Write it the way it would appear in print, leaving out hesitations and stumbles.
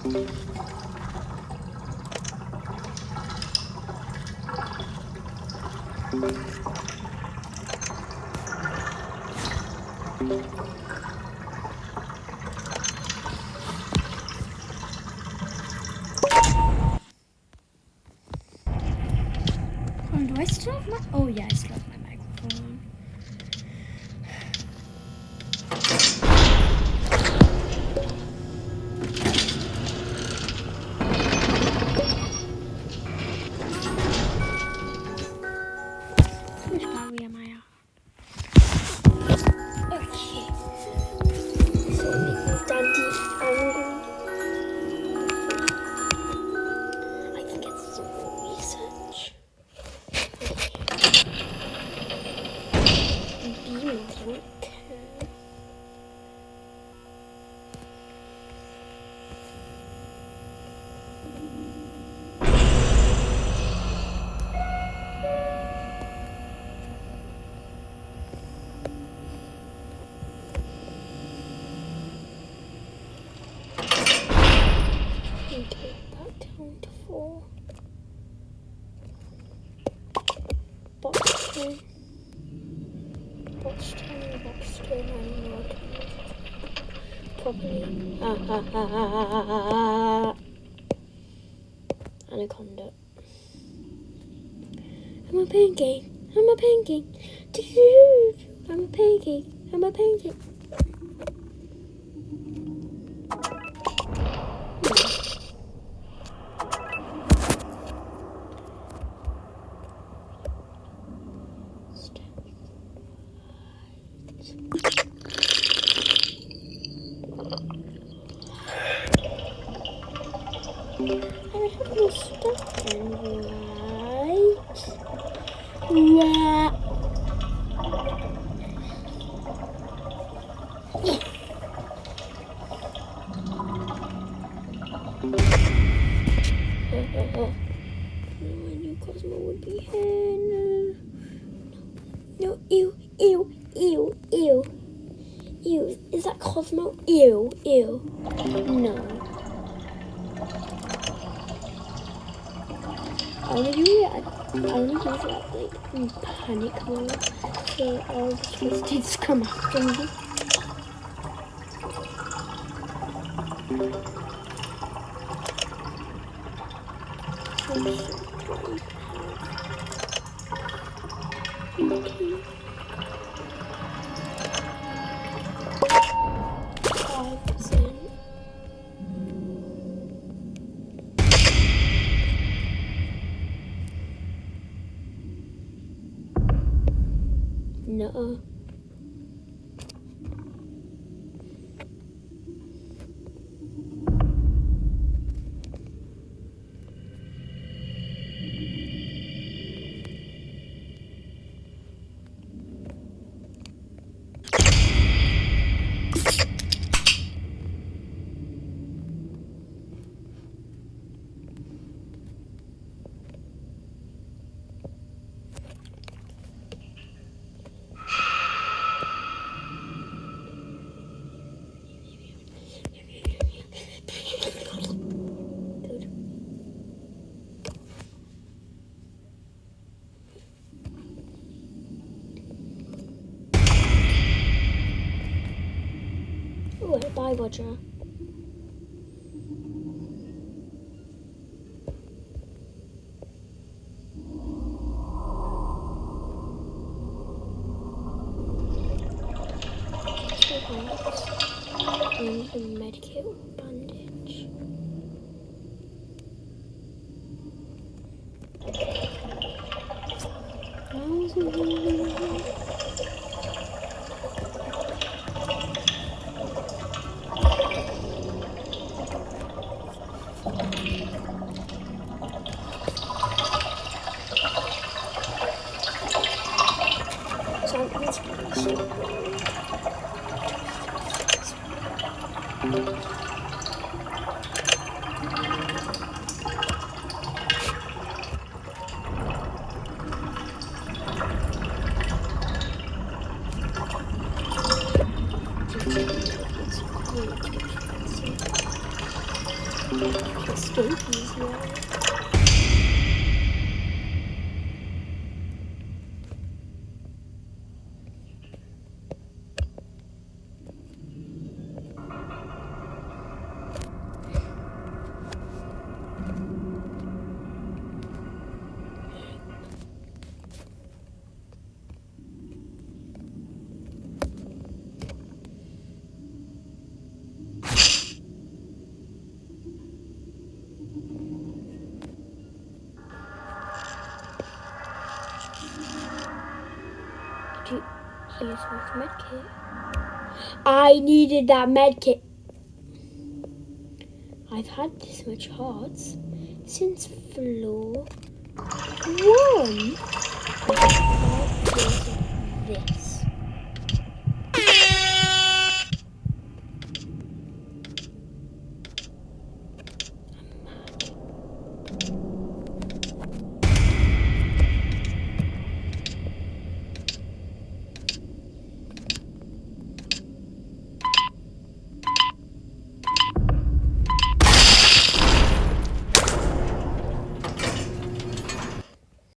Do I still have my... Oh, yeah, I still have my microphone. Which battery am I at? Okay. So making Daddy angry. I can get some more research. Beam tank. Take that down to 4. Box 2. Box 10, box 2, and not properly. Anaconda. I'm a pancake. I'm a pancake. I'm a pancake. I'm a pancake. I have no stuff then, right? Yeah. No, I knew Cosmo would be here. No, ew, ew, ew, ew. Ew, is that Cosmo? Ew, ew. No. I only use it at like in panic mode. So all the twists come after me. Okay. 5%. No. Oh, bye, Roger. And a medikit or bandage. game easier. Did you use my medkit? I needed that medkit. I've had this much hearts since floor 1. I have 5 floors of this.